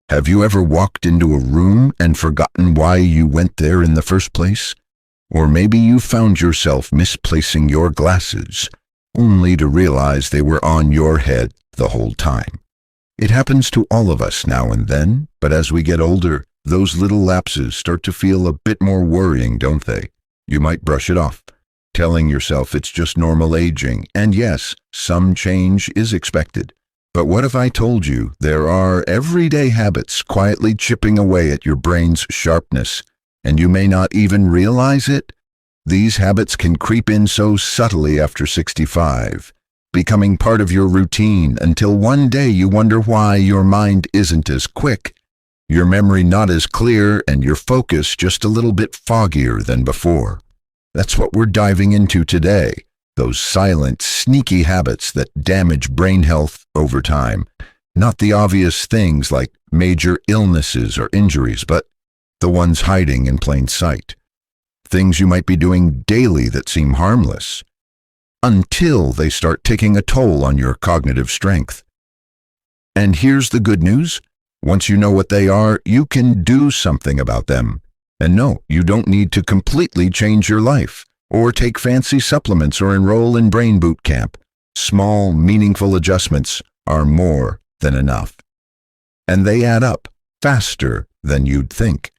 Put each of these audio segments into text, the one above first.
Have you ever walked into a room and forgotten why you went there in the first place? Or maybe you found yourself misplacing your glasses, only to realize they were on your head the whole time. It happens to all of us now and then, but as we get older, those little lapses start to feel a bit more worrying, don't they? You might brush it off, telling yourself it's just normal aging, and yes, some change is expected. But what if I told you there are everyday habits quietly chipping away at your brain's sharpness, and you may not even realize it? These habits can creep in so subtly after 65, becoming part of your routine until one day you wonder why your mind isn't as quick, your memory not as clear, and your focus just a little bit foggier than before. That's what we're diving into today. Those silent, sneaky habits that damage brain health over time. Not the obvious things like major illnesses or injuries, but the ones hiding in plain sight. Things you might be doing daily that seem harmless, until they start taking a toll on your cognitive strength. And here's the good news. Once you know what they are, you can do something about them. And no, you don't need to completely change your life, or take fancy supplements or enroll in brain boot camp. Small, meaningful adjustments are more than enough. And they add up faster than you'd think.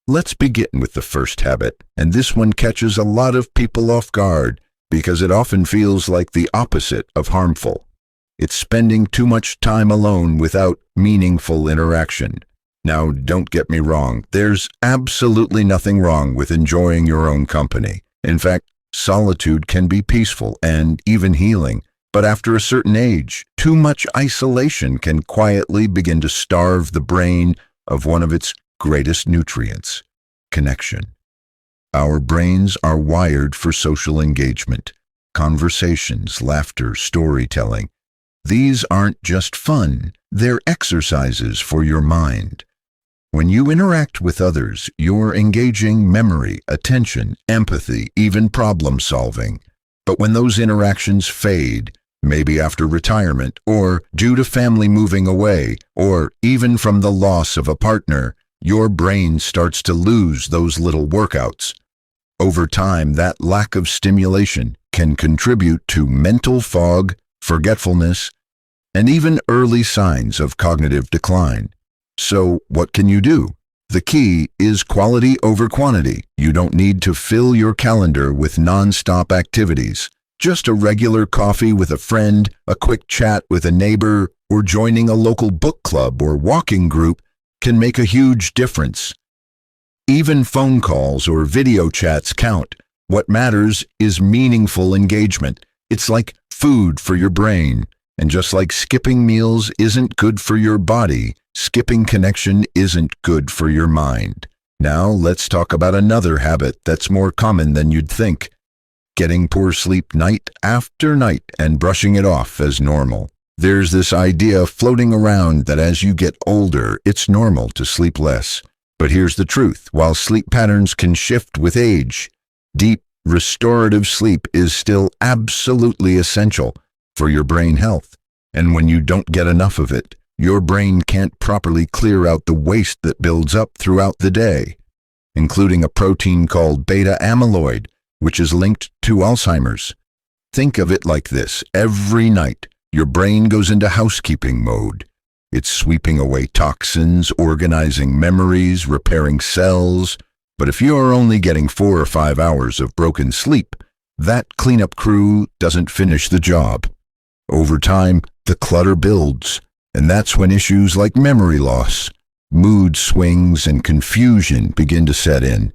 Let's begin with the first habit, and this one catches a lot of people off guard because it often feels like the opposite of harmful. It's spending too much time alone without meaningful interaction. Now, don't get me wrong, there's absolutely nothing wrong with enjoying your own company. In fact, solitude can be peaceful and even healing, but after a certain age, too much isolation can quietly begin to starve the brain of one of its greatest nutrients, connection. Our brains are wired for social engagement, conversations, laughter, storytelling. These aren't just fun, they're exercises for your mind. When you interact with others, you're engaging memory, attention, empathy, even problem solving. But when those interactions fade, maybe after retirement, or due to family moving away, or even from the loss of a partner, your brain starts to lose those little workouts. Over time, that lack of stimulation can contribute to mental fog, forgetfulness, and even early signs of cognitive decline. So what can you do? The key is quality over quantity. You don't need to fill your calendar with non-stop activities. Just a regular coffee with a friend, a quick chat with a neighbor, or joining a local book club or walking group can make a huge difference. Even phone calls or video chats count. What matters is meaningful engagement. It's like food for your brain. And just like skipping meals isn't good for your body, skipping connection isn't good for your mind. Now let's talk about another habit that's more common than you'd think. Getting poor sleep night after night and brushing it off as normal. There's this idea floating around that as you get older, it's normal to sleep less. But here's the truth. While sleep patterns can shift with age, deep, restorative sleep is still absolutely essential for your brain health. And when you don't get enough of it, your brain can't properly clear out the waste that builds up throughout the day, including a protein called beta amyloid, which is linked to Alzheimer's. Think of it like this. Every night, your brain goes into housekeeping mode. It's sweeping away toxins, organizing memories, repairing cells. But if you're only getting 4 or 5 hours of broken sleep, that cleanup crew doesn't finish the job. Over time, the clutter builds, and that's when issues like memory loss, mood swings, and confusion begin to set in.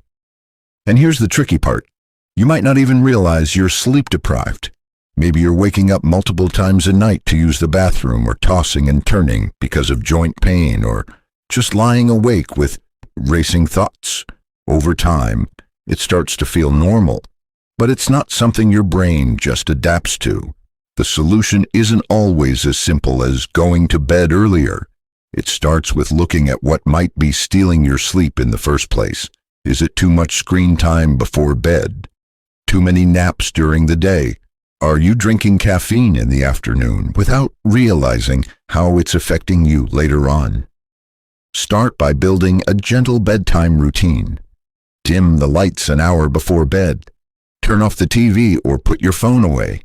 And here's the tricky part. You might not even realize you're sleep deprived. Maybe you're waking up multiple times a night to use the bathroom, or tossing and turning because of joint pain, or just lying awake with racing thoughts. Over time, it starts to feel normal, but it's not something your brain just adapts to. The solution isn't always as simple as going to bed earlier. It starts with looking at what might be stealing your sleep in the first place. Is it too much screen time before bed? Too many naps during the day? Are you drinking caffeine in the afternoon without realizing how it's affecting you later on? Start by building a gentle bedtime routine. Dim the lights an hour before bed. Turn off the TV or put your phone away.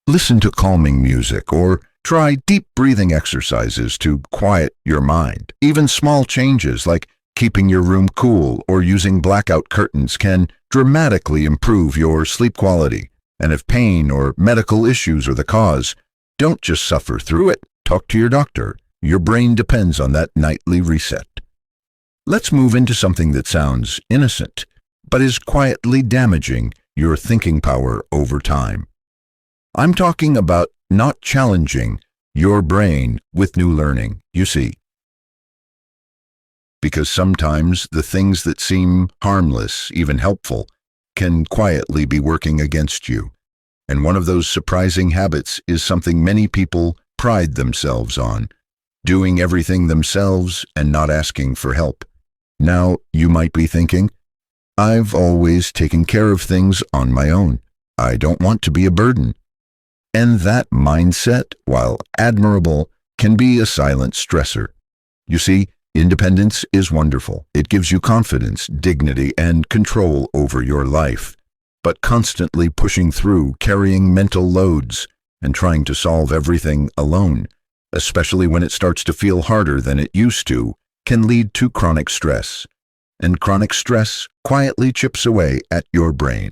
Listen to calming music or try deep breathing exercises to quiet your mind. Even small changes like keeping your room cool or using blackout curtains can dramatically improve your sleep quality. And if pain or medical issues are the cause, don't just suffer through it. Talk to your doctor. Your brain depends on that nightly reset. Let's move into something that sounds innocent, but is quietly damaging your thinking power over time. I'm talking about not challenging your brain with new learning, you see. Because sometimes the things that seem harmless, even helpful, can quietly be working against you. And one of those surprising habits is something many people pride themselves on, doing everything themselves and not asking for help. Now, you might be thinking, I've always taken care of things on my own. I don't want to be a burden. And that mindset, while admirable, can be a silent stressor. You see, independence is wonderful. It gives you confidence, dignity, and control over your life. But constantly pushing through, carrying mental loads, and trying to solve everything alone, especially when it starts to feel harder than it used to, can lead to chronic stress. And chronic stress quietly chips away at your brain.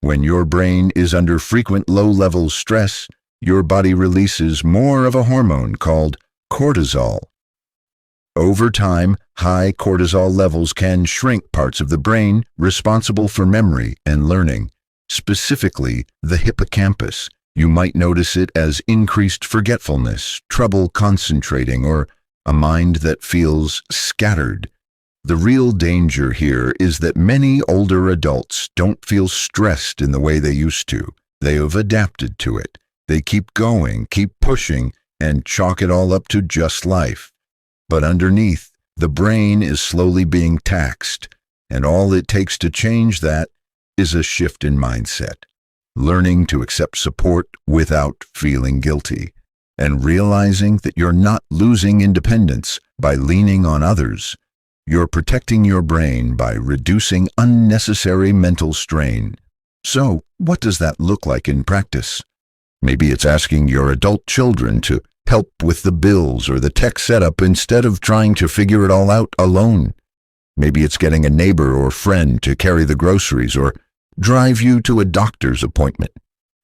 When your brain is under frequent low-level stress, your body releases more of a hormone called cortisol. Over time, high cortisol levels can shrink parts of the brain responsible for memory and learning, specifically the hippocampus. You might notice it as increased forgetfulness, trouble concentrating, or a mind that feels scattered. The real danger here is that many older adults don't feel stressed in the way they used to. They have adapted to it. They keep going, keep pushing, and chalk it all up to just life. But underneath, the brain is slowly being taxed, and all it takes to change that is a shift in mindset. Learning to accept support without feeling guilty, and realizing that you're not losing independence by leaning on others. You're protecting your brain by reducing unnecessary mental strain. So, what does that look like in practice? Maybe it's asking your adult children to help with the bills or the tech setup instead of trying to figure it all out alone. Maybe it's getting a neighbor or friend to carry the groceries or drive you to a doctor's appointment.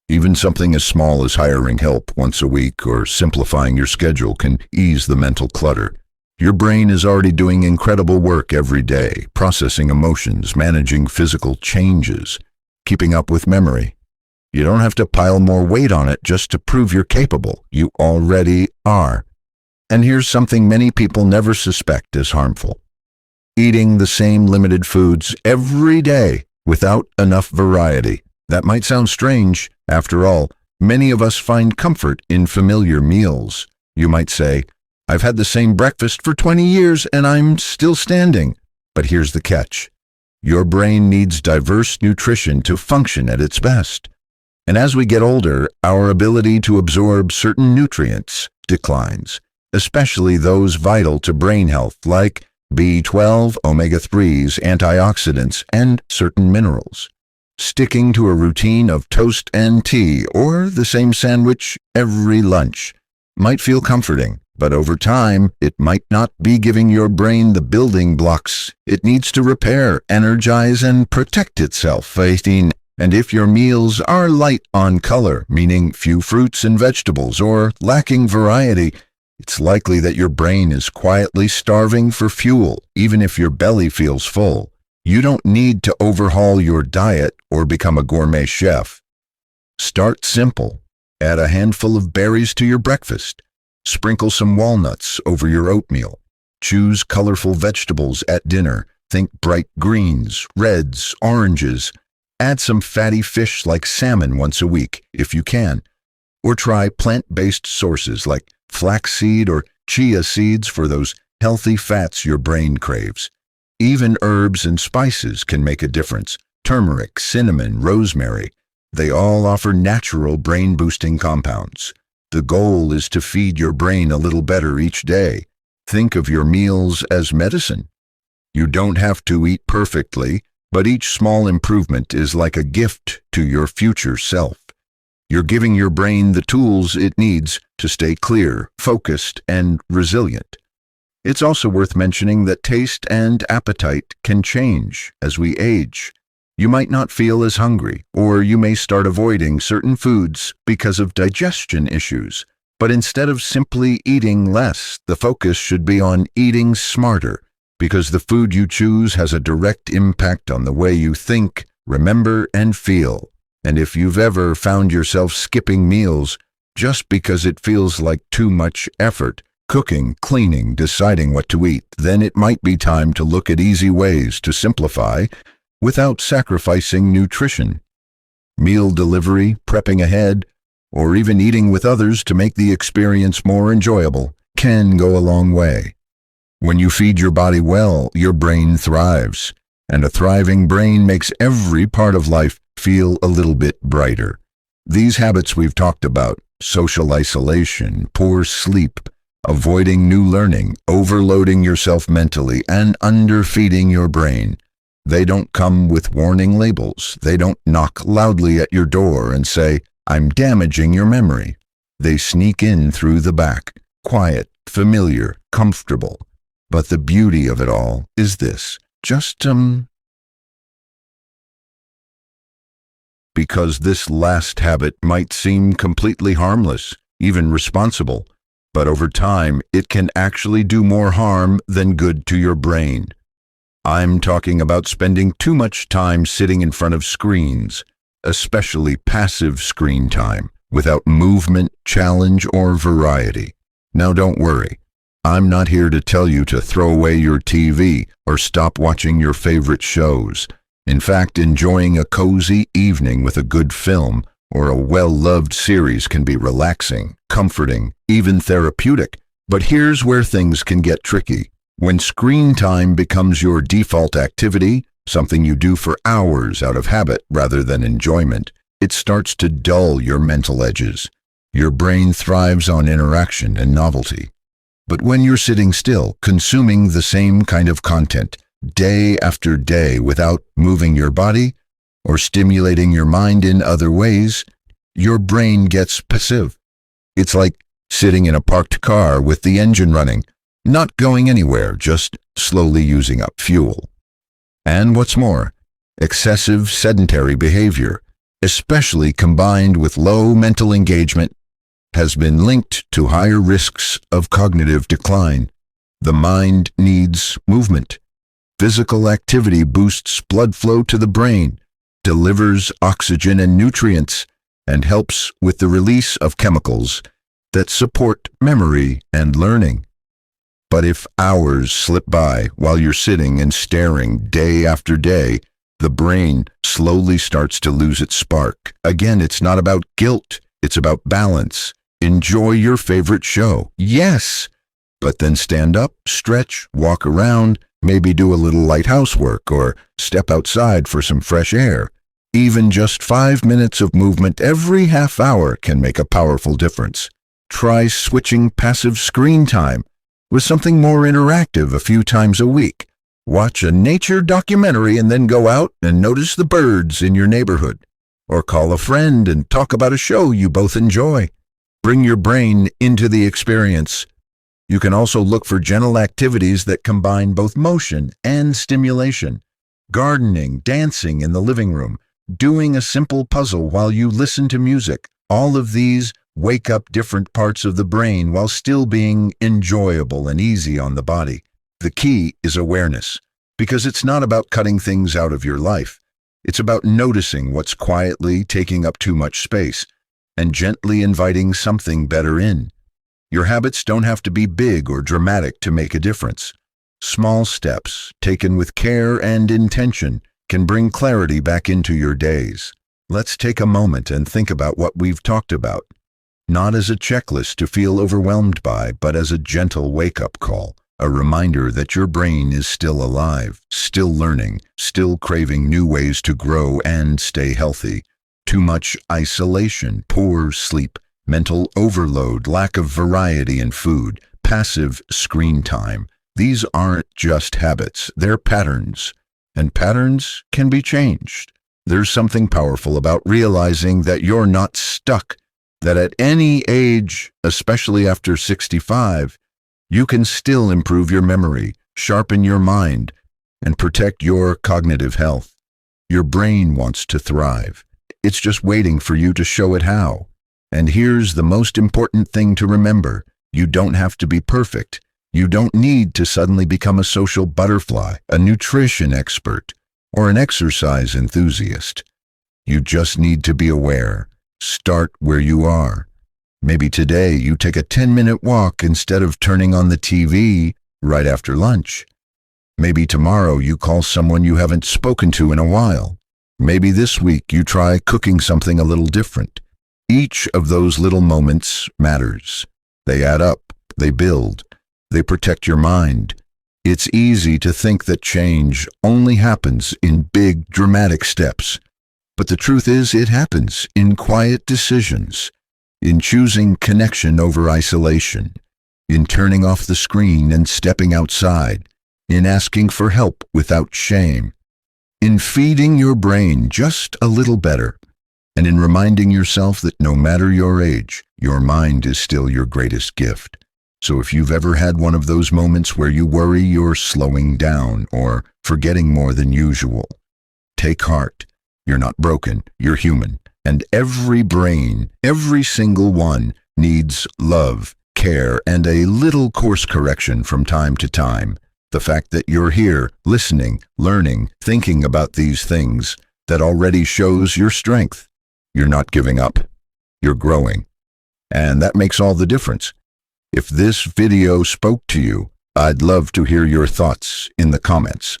Even something as small as hiring help once a week or simplifying your schedule can ease the mental clutter. Your brain is already doing incredible work every day, processing emotions, managing physical changes, keeping up with memory. You don't have to pile more weight on it just to prove you're capable. You already are. And here's something many people never suspect is harmful. Eating the same limited foods every day without enough variety. That might sound strange. After all, many of us find comfort in familiar meals. You might say, I've had the same breakfast for 20 years and I'm still standing. But here's the catch. Your brain needs diverse nutrition to function at its best. And as we get older, our ability to absorb certain nutrients declines, especially those vital to brain health like B12, omega-3s, antioxidants, and certain minerals. Sticking to a routine of toast and tea or the same sandwich every lunch might feel comforting, but over time, it might not be giving your brain the building blocks it needs to repair, energize, and protect itself. And if your meals are light on color, meaning few fruits and vegetables, or lacking variety, it's likely that your brain is quietly starving for fuel, even if your belly feels full. You don't need to overhaul your diet or become a gourmet chef. Start simple. Add a handful of berries to your breakfast. Sprinkle some walnuts over your oatmeal. Choose colorful vegetables at dinner. Think bright greens, reds, oranges. Add some fatty fish like salmon once a week, if you can. Or try plant-based sources like flaxseed or chia seeds for those healthy fats your brain craves. Even herbs and spices can make a difference. Turmeric, cinnamon, rosemary. They all offer natural brain-boosting compounds. The goal is to feed your brain a little better each day. Think of your meals as medicine. You don't have to eat perfectly, but each small improvement is like a gift to your future self. You're giving your brain the tools it needs to stay clear, focused, and resilient. It's also worth mentioning that taste and appetite can change as we age. You might not feel as hungry, or you may start avoiding certain foods because of digestion issues. But instead of simply eating less, the focus should be on eating smarter, because the food you choose has a direct impact on the way you think, remember, and feel. And if you've ever found yourself skipping meals just because it feels like too much effort, cooking, cleaning, deciding what to eat, then it might be time to look at easy ways to simplify without sacrificing nutrition. Meal delivery, prepping ahead, or even eating with others to make the experience more enjoyable can go a long way. When you feed your body well, your brain thrives, and a thriving brain makes every part of life feel a little bit brighter. These habits we've talked about, social isolation, poor sleep, avoiding new learning, overloading yourself mentally, and underfeeding your brain, they don't come with warning labels. They don't knock loudly at your door and say, "I'm damaging your memory." They sneak in through the back, quiet, familiar, comfortable. But the beauty of it all is this, because this last habit might seem completely harmless, even responsible, but over time it can actually do more harm than good to your brain. I'm talking about spending too much time sitting in front of screens, especially passive screen time, without movement, challenge, or variety. Now don't worry. I'm not here to tell you to throw away your TV or stop watching your favorite shows. In fact, enjoying a cozy evening with a good film or a well-loved series can be relaxing, comforting, even therapeutic. But here's where things can get tricky. When screen time becomes your default activity, something you do for hours out of habit rather than enjoyment, it starts to dull your mental edges. Your brain thrives on interaction and novelty. But when you're sitting still, consuming the same kind of content day after day without moving your body or stimulating your mind in other ways, your brain gets passive. It's like sitting in a parked car with the engine running, not going anywhere, just slowly using up fuel. And what's more, excessive sedentary behavior, especially combined with low mental engagement, has been linked to higher risks of cognitive decline. The mind needs movement. Physical activity boosts blood flow to the brain, delivers oxygen and nutrients, and helps with the release of chemicals that support memory and learning. But if hours slip by while you're sitting and staring day after day, the brain slowly starts to lose its spark. Again, it's not about guilt, it's about balance. Enjoy your favorite show, yes, but then stand up, stretch, walk around, maybe do a little light housework or step outside for some fresh air. Even just 5 minutes of movement every half hour can make a powerful difference. Try switching passive screen time with something more interactive a few times a week. Watch a nature documentary and then go out and notice the birds in your neighborhood. Or call a friend and talk about a show you both enjoy. Bring your brain into the experience. You can also look for gentle activities that combine both motion and stimulation. Gardening, dancing in the living room, doing a simple puzzle while you listen to music. All of these wake up different parts of the brain while still being enjoyable and easy on the body. The key is awareness, because it's not about cutting things out of your life. It's about noticing what's quietly taking up too much space and gently inviting something better in. Your habits don't have to be big or dramatic to make a difference. Small steps, taken with care and intention, can bring clarity back into your days. Let's take a moment and think about what we've talked about, not as a checklist to feel overwhelmed by, but as a gentle wake-up call, a reminder that your brain is still alive, still learning, still craving new ways to grow and stay healthy. Too much isolation, poor sleep, mental overload, lack of variety in food, passive screen time. These aren't just habits, they're patterns, and patterns can be changed. There's something powerful about realizing that you're not stuck, that at any age, especially after 65, you can still improve your memory, sharpen your mind, and protect your cognitive health. Your brain wants to thrive. It's just waiting for you to show it how. And here's the most important thing to remember. You don't have to be perfect. You don't need to suddenly become a social butterfly, a nutrition expert, or an exercise enthusiast. You just need to be aware. Start where you are. Maybe today you take a 10-minute walk instead of turning on the TV right after lunch. Maybe tomorrow you call someone you haven't spoken to in a while. Maybe this week you try cooking something a little different. Each of those little moments matters. They add up, they build, they protect your mind. It's easy to think that change only happens in big, dramatic steps. But the truth is, it happens in quiet decisions, in choosing connection over isolation, in turning off the screen and stepping outside, in asking for help without shame, in feeding your brain just a little better, and in reminding yourself that no matter your age, your mind is still your greatest gift. So if you've ever had one of those moments where you worry you're slowing down or forgetting more than usual, take heart. You're not broken, you're human. And every brain, every single one, needs love, care, and a little course correction from time to time. The fact that you're here, listening, learning, thinking about these things, that already shows your strength. You're not giving up. You're growing. And that makes all the difference. If this video spoke to you, I'd love to hear your thoughts in the comments.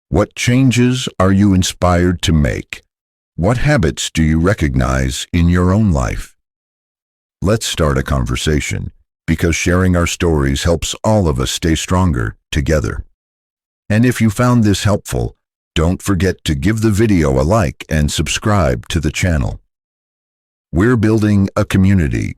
What changes are you inspired to make? What habits do you recognize in your own life? Let's start a conversation, because sharing our stories helps all of us stay stronger together. And if you found this helpful, don't forget to give the video a like and subscribe to the channel. We're building a community